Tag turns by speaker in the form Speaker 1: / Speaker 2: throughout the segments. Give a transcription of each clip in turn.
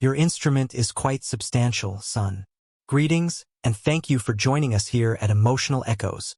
Speaker 1: Your instrument is quite substantial, son. Greetings, and thank you for joining us here at Emotional Echoes,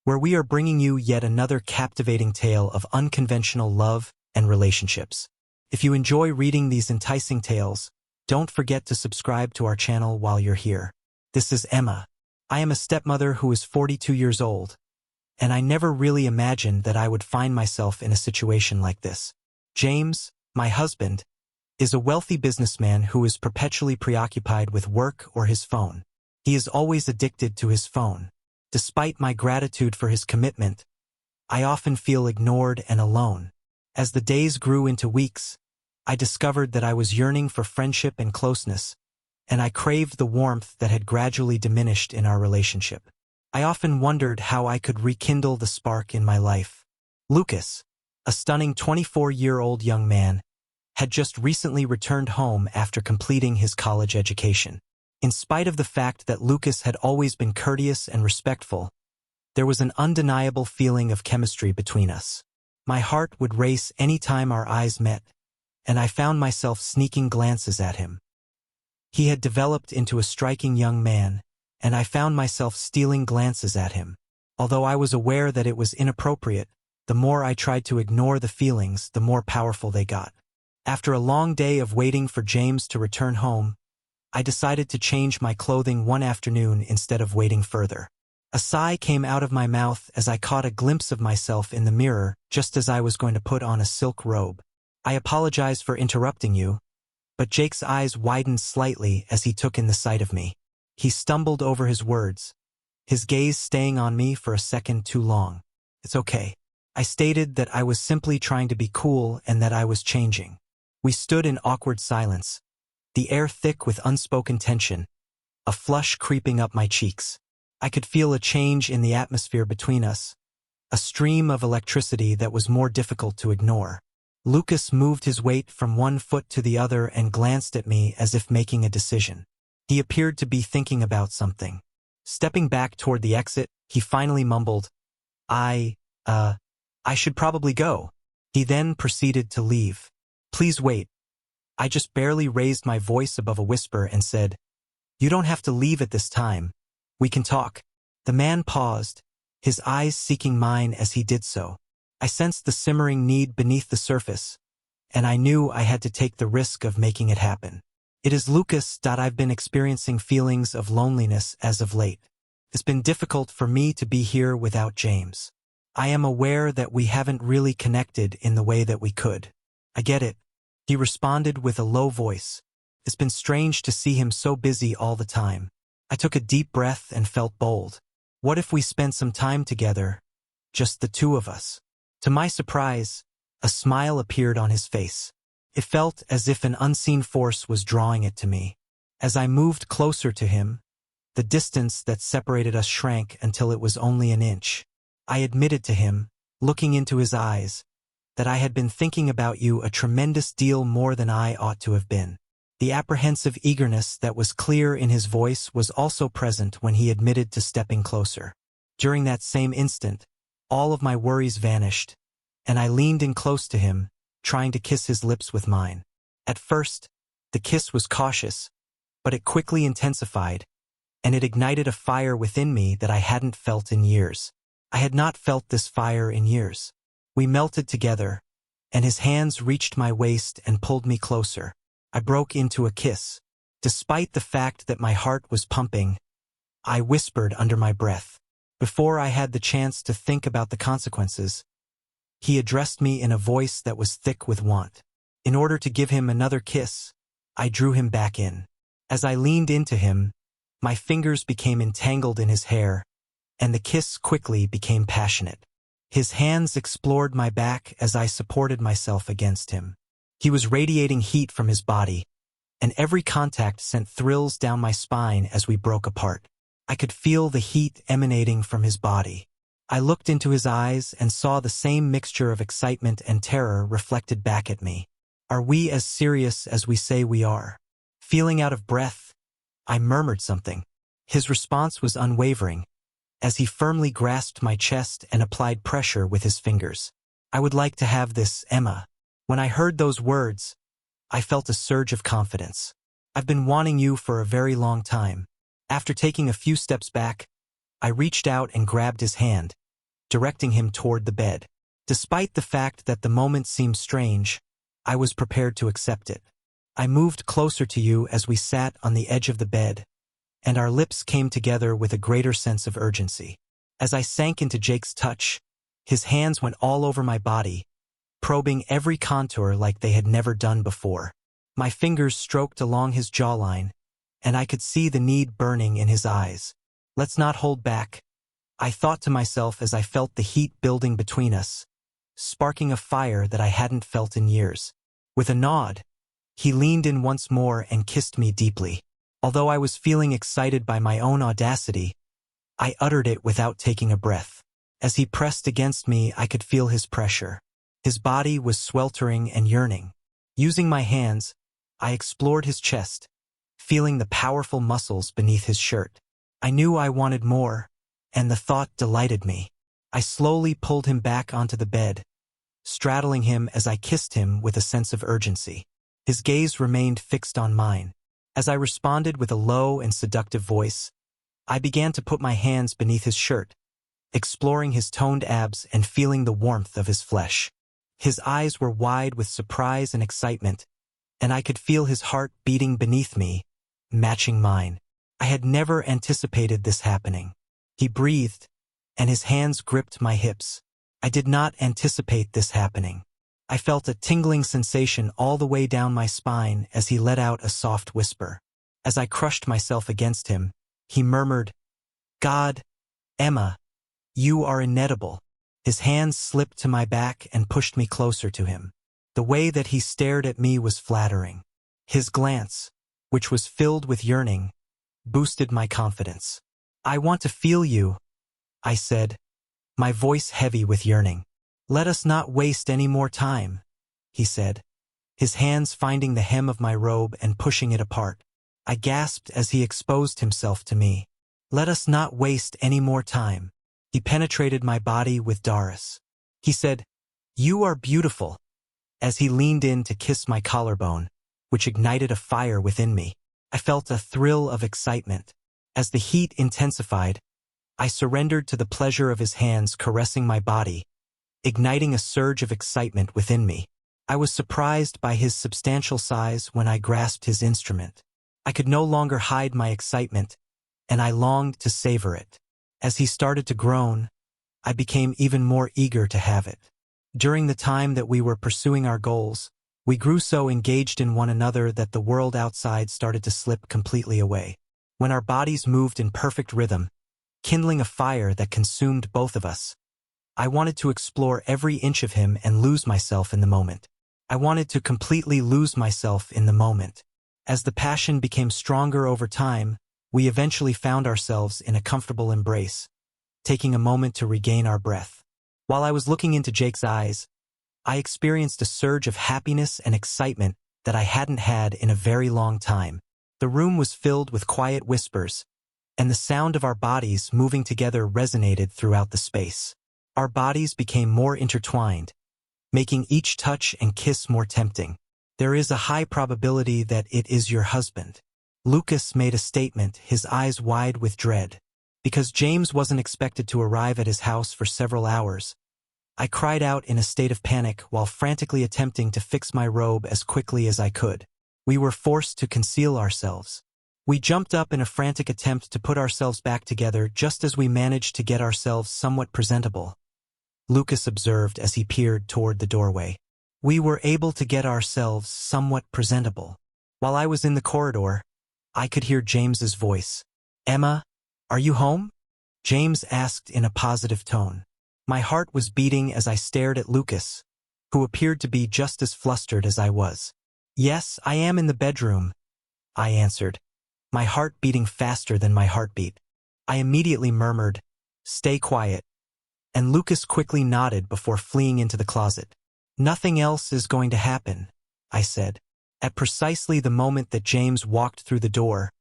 Speaker 1: where we are bringing you yet another captivating tale of unconventional love and relationships. If you enjoy reading these enticing tales, don't forget to subscribe to our channel while you're here. This is Emma. I am a stepmother who is 42 years old, and I never really imagined that I would find myself in a situation like this. James, my husband, is a wealthy businessman who is perpetually preoccupied with work or his phone. He is always addicted to his phone. Despite my gratitude for his commitment, I often feel ignored and alone. As the days grew into weeks, I discovered that I was yearning for friendship and closeness, and I craved the warmth that had gradually diminished in our relationship. I often wondered how I could rekindle the spark in my life. Lucas, a stunning 24-year-old young man, had just recently returned home after completing his college education. In spite of the fact that Lucas had always been courteous and respectful, there was an undeniable feeling of chemistry between us. My heart would race any time our eyes met, and I found myself sneaking glances at him. He had developed into a striking young man, and I found myself stealing glances at him. Although I was aware that it was inappropriate, the more I tried to ignore the feelings, the more powerful they got. After a long day of waiting for James to return home, I decided to change my clothing one afternoon instead of waiting further. A sigh came out of my mouth as I caught a glimpse of myself in the mirror just as I was going to put on a silk robe. I apologize for interrupting you, but Jake's eyes widened slightly as he took in the sight of me. He stumbled over his words, his gaze staying on me for a second too long. It's okay. I stated that I was simply trying to be cool and that I was changing. We stood in awkward silence, the air thick with unspoken tension, a flush creeping up my cheeks. I could feel a change in the atmosphere between us, a stream of electricity that was more difficult to ignore. Lucas moved his weight from one foot to the other and glanced at me as if making a decision. He appeared to be thinking about something. Stepping back toward the exit, he finally mumbled, I should probably go." He then proceeded to leave. "Please wait." I just barely raised my voice above a whisper and said, "You don't have to leave at this time. We can talk." The man paused, his eyes seeking mine as he did so. I sensed the simmering need beneath the surface, and I knew I had to take the risk of making it happen. "It is Lucas. I've been experiencing feelings of loneliness as of late. It's been difficult for me to be here without James. I am aware that we haven't really connected in the way that we could." "I get it," he responded with a low voice. "It's been strange to see him so busy all the time." I took a deep breath and felt bold. What if we spent some time together, just the two of us? To my surprise, a smile appeared on his face. It felt as if an unseen force was drawing it to me. As I moved closer to him, the distance that separated us shrank until it was only an inch. I admitted to him, looking into his eyes, that I had been thinking about you a tremendous deal more than I ought to have been. The apprehensive eagerness that was clear in his voice was also present when he admitted to stepping closer. During that same instant, all of my worries vanished, and I leaned in close to him, trying to kiss his lips with mine. At first, the kiss was cautious, but it quickly intensified, and it ignited a fire within me that I hadn't felt in years. I had not felt this fire in years. We melted together, and his hands reached my waist and pulled me closer. I broke into a kiss. Despite the fact that my heart was pumping, I whispered under my breath. Before I had the chance to think about the consequences, he addressed me in a voice that was thick with want. In order to give him another kiss, I drew him back in. As I leaned into him, my fingers became entangled in his hair, and the kiss quickly became passionate. His hands explored my back as I supported myself against him. He was radiating heat from his body, and every contact sent thrills down my spine as we broke apart. I could feel the heat emanating from his body. I looked into his eyes and saw the same mixture of excitement and terror reflected back at me. "Are we as serious as we say we are?" Feeling out of breath, I murmured something. His response was unwavering, as he firmly grasped my chest and applied pressure with his fingers. "I would like to have this, Emma." When I heard those words, I felt a surge of confidence. I've been wanting you for a very long time. After taking a few steps back, I reached out and grabbed his hand, directing him toward the bed. Despite the fact that the moment seemed strange, I was prepared to accept it. I moved closer to you as we sat on the edge of the bed, and our lips came together with a greater sense of urgency. As I sank into Jake's touch, his hands went all over my body, probing every contour like they had never done before. My fingers stroked along his jawline, and I could see the need burning in his eyes. Let's not hold back, I thought to myself as I felt the heat building between us, sparking a fire that I hadn't felt in years. With a nod, he leaned in once more and kissed me deeply. Although I was feeling excited by my own audacity, I uttered it without taking a breath. As he pressed against me, I could feel his pressure. His body was sweltering and yearning. Using my hands, I explored his chest, feeling the powerful muscles beneath his shirt. I knew I wanted more, and the thought delighted me. I slowly pulled him back onto the bed, straddling him as I kissed him with a sense of urgency. His gaze remained fixed on mine. As I responded with a low and seductive voice, I began to put my hands beneath his shirt, exploring his toned abs and feeling the warmth of his flesh. His eyes were wide with surprise and excitement, and I could feel his heart beating beneath me, matching mine. I had never anticipated this happening. He breathed, and his hands gripped my hips. I did not anticipate this happening. I felt a tingling sensation all the way down my spine as he let out a soft whisper. As I crushed myself against him, he murmured, "God, Emma, you are inedible." His hands slipped to my back and pushed me closer to him. The way that he stared at me was flattering. His glance, which was filled with yearning, boosted my confidence. "I want to feel you," I said, my voice heavy with yearning. "Let us not waste any more time," he said, his hands finding the hem of my robe and pushing it apart. I gasped as he exposed himself to me. "Let us not waste any more time." He penetrated my body with Doris. He said, "You are beautiful," as he leaned in to kiss my collarbone, which ignited a fire within me. I felt a thrill of excitement. As the heat intensified, I surrendered to the pleasure of his hands caressing my body, igniting a surge of excitement within me. I was surprised by his substantial size when I grasped his instrument. I could no longer hide my excitement, and I longed to savor it. As he started to groan, I became even more eager to have it. During the time that we were pursuing our goals, we grew so engaged in one another that the world outside started to slip completely away. When our bodies moved in perfect rhythm, kindling a fire that consumed both of us, I wanted to explore every inch of him and lose myself in the moment. I wanted to completely lose myself in the moment. As the passion became stronger over time, we eventually found ourselves in a comfortable embrace, taking a moment to regain our breath. While I was looking into Jake's eyes, I experienced a surge of happiness and excitement that I hadn't had in a very long time. The room was filled with quiet whispers, and the sound of our bodies moving together resonated throughout the space. Our bodies became more intertwined, making each touch and kiss more tempting. "There is a high probability that it is your husband," Lucas made a statement, his eyes wide with dread. Because James wasn't expected to arrive at his house for several hours, I cried out in a state of panic while frantically attempting to fix my robe as quickly as I could. We were forced to conceal ourselves. We jumped up in a frantic attempt to put ourselves back together just as we managed to get ourselves somewhat presentable, Lucas observed as he peered toward the doorway. We were able to get ourselves somewhat presentable. While I was in the corridor, I could hear James's voice. "Emma, are you home?" James asked in a positive tone. My heart was beating as I stared at Lucas, who appeared to be just as flustered as I was. "Yes, I am in the bedroom," I answered, my heart beating faster than my heartbeat. I immediately murmured, "Stay quiet," and Lucas quickly nodded before fleeing into the closet. "Nothing else is going to happen," I said. At precisely the moment that James walked through the door,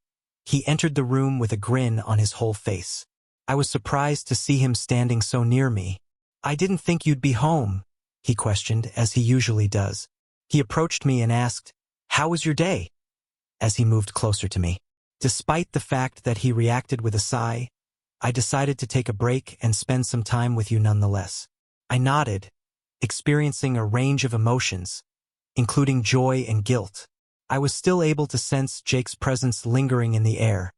Speaker 1: he entered the room with a grin on his whole face. I was surprised to see him standing so near me. "I didn't think you'd be home," he questioned, as he usually does. He approached me and asked, "How was your day?" as he moved closer to me. Despite the fact that he reacted with a sigh, I decided to take a break and spend some time with you nonetheless. I nodded, experiencing a range of emotions, including joy and guilt. I was still able to sense Jake's presence lingering in the air,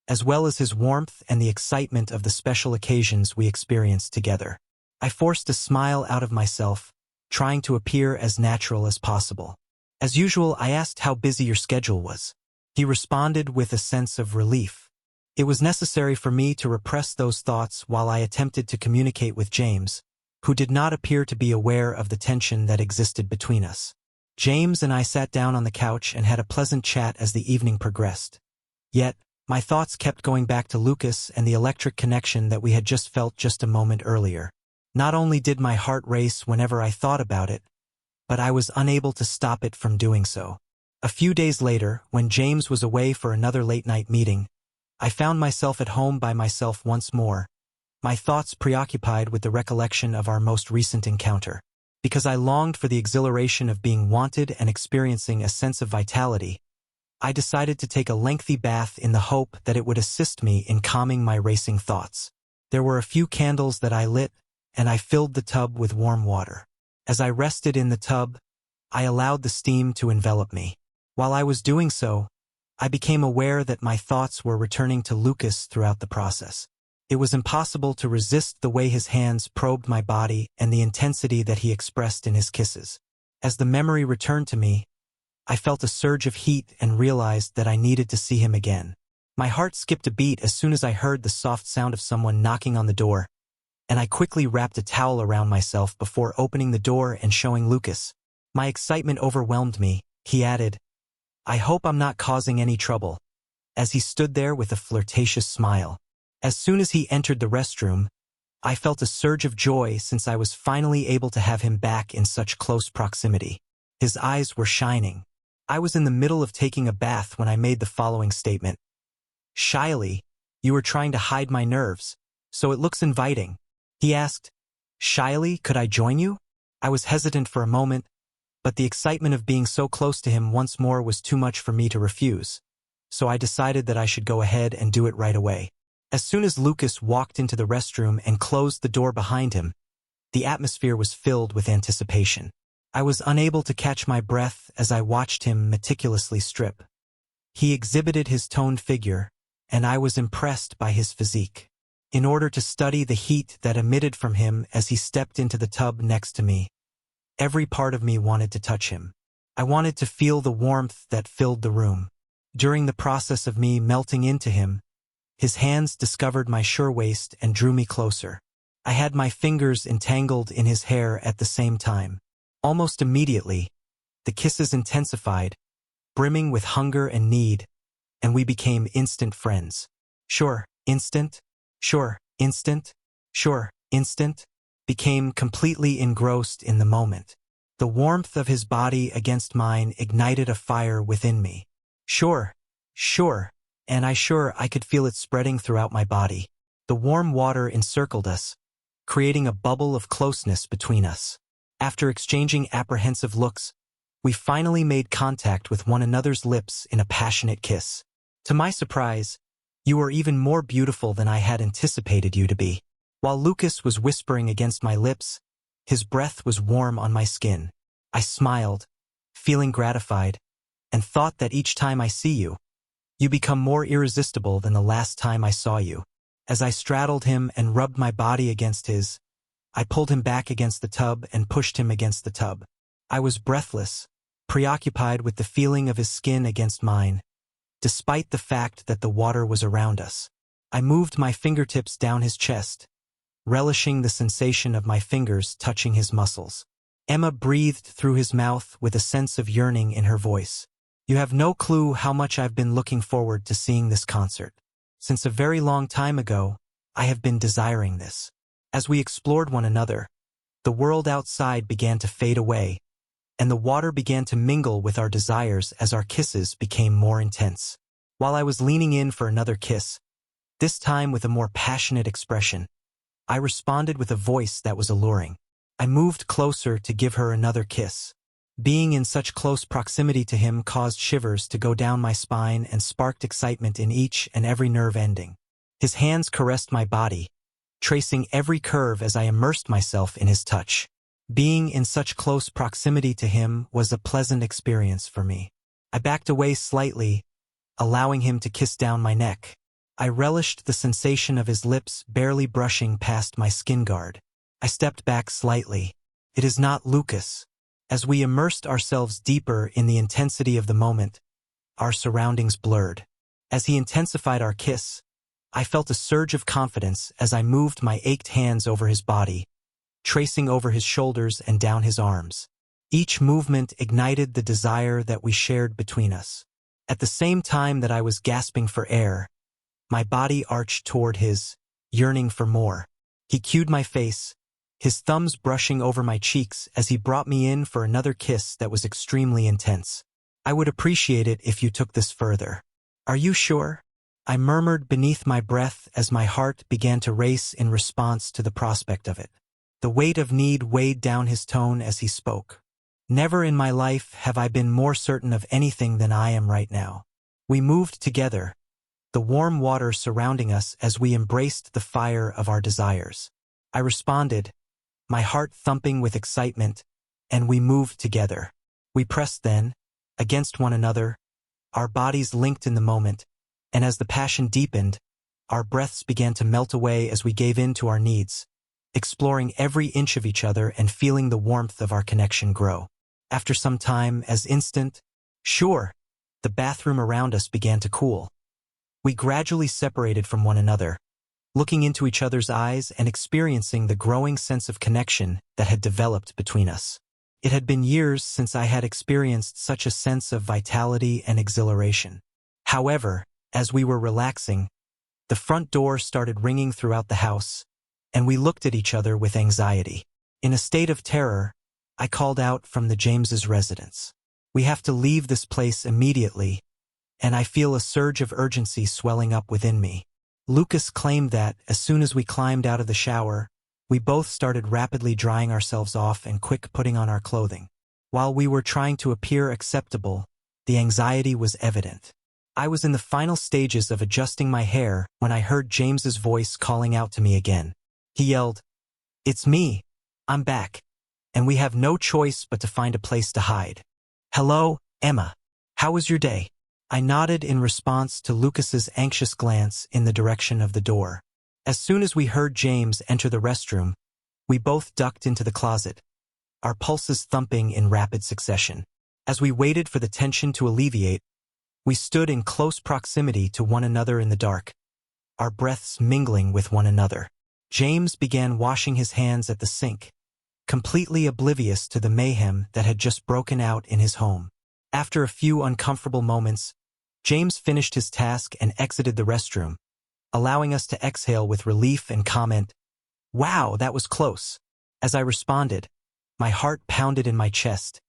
Speaker 1: as well as his warmth and the excitement of the special occasions we experienced together. I forced a smile out of myself, trying to appear as natural as possible. As usual, I asked how busy your schedule was. He responded with a sense of relief. It was necessary for me to repress those thoughts while I attempted to communicate with James, who did not appear to be aware of the tension that existed between us. James and I sat down on the couch and had a pleasant chat as the evening progressed. Yet, my thoughts kept going back to Lucas and the electric connection that we had just felt just a moment earlier. Not only did my heart race whenever I thought about it, but I was unable to stop it from doing so. A few days later, when James was away for another late-night meeting, I found myself at home by myself once more, my thoughts preoccupied with the recollection of our most recent encounter. Because I longed for the exhilaration of being wanted and experiencing a sense of vitality, I decided to take a lengthy bath in the hope that it would assist me in calming my racing thoughts. There were a few candles that I lit, and I filled the tub with warm water. As I rested in the tub, I allowed the steam to envelop me. While I was doing so, I became aware that my thoughts were returning to Lucas throughout the process. It was impossible to resist the way his hands probed my body and the intensity that he expressed in his kisses. As the memory returned to me, I felt a surge of heat and realized that I needed to see him again. My heart skipped a beat as soon as I heard the soft sound of someone knocking on the door, and I quickly wrapped a towel around myself before opening the door and showing Lucas. My excitement overwhelmed me. He added, "I hope I'm not causing any trouble," as he stood there with a flirtatious smile. As soon as he entered the restroom, I felt a surge of joy since I was finally able to have him back in such close proximity. His eyes were shining. I was in the middle of taking a bath when I made the following statement. "Shyly, you were trying to hide my nerves, so it looks inviting." He asked, "Shyly, could I join you?" I was hesitant for a moment, but the excitement of being so close to him once more was too much for me to refuse, so I decided that I should go ahead and do it right away. As soon as Lucas walked into the restroom and closed the door behind him, the atmosphere was filled with anticipation. I was unable to catch my breath as I watched him meticulously strip. He exhibited his toned figure, and I was impressed by his physique. In order to study the heat that emitted from him as he stepped into the tub next to me, every part of me wanted to touch him. I wanted to feel the warmth that filled the room. During the process of me melting into him, his hands discovered my shirtwaist and drew me closer. I had my fingers entangled in his hair at the same time. Almost immediately, the kisses intensified, brimming with hunger and need, and we became instant friends. Sure, instant became completely engrossed in the moment. The warmth of his body against mine ignited a fire within me. Sure, and I could feel it spreading throughout my body. The warm water encircled us, creating a bubble of closeness between us. After exchanging apprehensive looks, we finally made contact with one another's lips in a passionate kiss. To my surprise, you were even more beautiful than I had anticipated you to be. While Lucas was whispering against my lips, his breath was warm on my skin. I smiled, feeling gratified, and thought that each time I see you, you become more irresistible than the last time I saw you. As I straddled him and rubbed my body against his, I pulled him back against the tub and pushed him against the tub. I was breathless, preoccupied with the feeling of his skin against mine, despite the fact that the water was around us. I moved my fingertips down his chest, relishing the sensation of my fingers touching his muscles. Emma breathed through his mouth with a sense of yearning in her voice. "You have no clue how much I've been looking forward to seeing this concert. Since a very long time ago, I have been desiring this." As we explored one another, the world outside began to fade away, and the water began to mingle with our desires as our kisses became more intense. While I was leaning in for another kiss, this time with a more passionate expression, I responded with a voice that was alluring. I moved closer to give her another kiss. Being in such close proximity to him caused shivers to go down my spine and sparked excitement in each and every nerve ending. His hands caressed my body, tracing every curve as I immersed myself in his touch. Being in such close proximity to him was a pleasant experience for me. I backed away slightly, allowing him to kiss down my neck. I relished the sensation of his lips barely brushing past my skin guard. I stepped back slightly. It is not Lucas. As we immersed ourselves deeper in the intensity of the moment, our surroundings blurred. As he intensified our kiss, I felt a surge of confidence as I moved my ached hands over his body, tracing over his shoulders and down his arms. Each movement ignited the desire that we shared between us. At the same time that I was gasping for air, my body arched toward his, yearning for more. He cued my face, his thumbs brushing over my cheeks as he brought me in for another kiss that was extremely intense. I would appreciate it if you took this further. Are you sure? I murmured beneath my breath as my heart began to race in response to the prospect of it. The weight of need weighed down his tone as he spoke. Never in my life have I been more certain of anything than I am right now. We moved together, the warm water surrounding us as we embraced the fire of our desires. I responded, my heart thumping with excitement, and we moved together. We pressed then, against one another, our bodies linked in the moment, and as the passion deepened, our breaths began to melt away as we gave in to our needs, exploring every inch of each other and feeling the warmth of our connection grow. After some time, the bathroom around us began to cool. We gradually separated from one another, looking into each other's eyes and experiencing the growing sense of connection that had developed between us. It had been years since I had experienced such a sense of vitality and exhilaration. However, as we were relaxing, the front door started ringing throughout the house, and we looked at each other with anxiety. In a state of terror, I called out from the James's residence. We have to leave this place immediately, and I feel a surge of urgency swelling up within me. Lucas claimed that, as soon as we climbed out of the shower, we both started rapidly drying ourselves off and quick putting on our clothing. While we were trying to appear acceptable, the anxiety was evident. I was in the final stages of adjusting my hair when I heard James's voice calling out to me again. He yelled, "It's me. I'm back. And we have no choice but to find a place to hide." "Hello, Emma. How was your day?" I nodded in response to Lucas's anxious glance in the direction of the door. As soon as we heard James enter the restroom, we both ducked into the closet, our pulses thumping in rapid succession. As we waited for the tension to alleviate, we stood in close proximity to one another in the dark, our breaths mingling with one another. James began washing his hands at the sink, completely oblivious to the mayhem that had just broken out in his home. After a few uncomfortable moments, James finished his task and exited the restroom, allowing us to exhale with relief and comment, "Wow, that was close." As I responded, my heart pounded in my chest,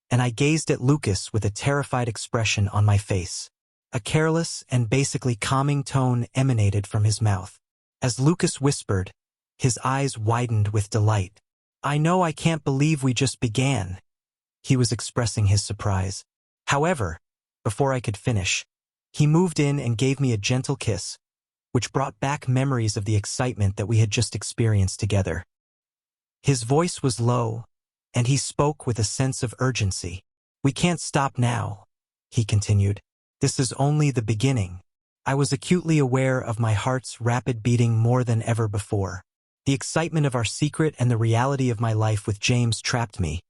Speaker 1: and I gazed at Lucas with a terrified expression on my face. A careless and basically calming tone emanated from his mouth. As Lucas whispered, his eyes widened with delight. "I know I can't believe we just began." He was expressing his surprise. However, before I could finish, he moved in and gave me a gentle kiss, which brought back memories of the excitement that we had just experienced together. His voice was low, and he spoke with a sense of urgency. "We can't stop now," he continued. "This is only the beginning." I was acutely aware of my heart's rapid beating more than ever before. The excitement of our secret and the reality of my life with James trapped me,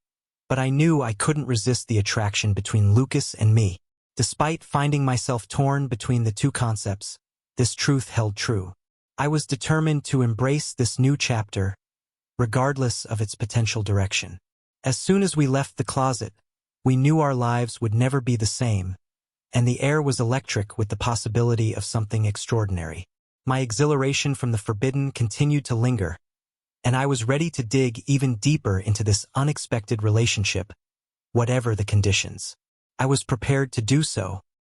Speaker 1: but I knew I couldn't resist the attraction between Lucas and me. Despite finding myself torn between the two concepts, this truth held true. I was determined to embrace this new chapter, regardless of its potential direction. As soon as we left the closet, we knew our lives would never be the same, and the air was electric with the possibility of something extraordinary. My exhilaration from the forbidden continued to linger, and I was ready to dig even deeper into this unexpected relationship, whatever the conditions. I was prepared to do so,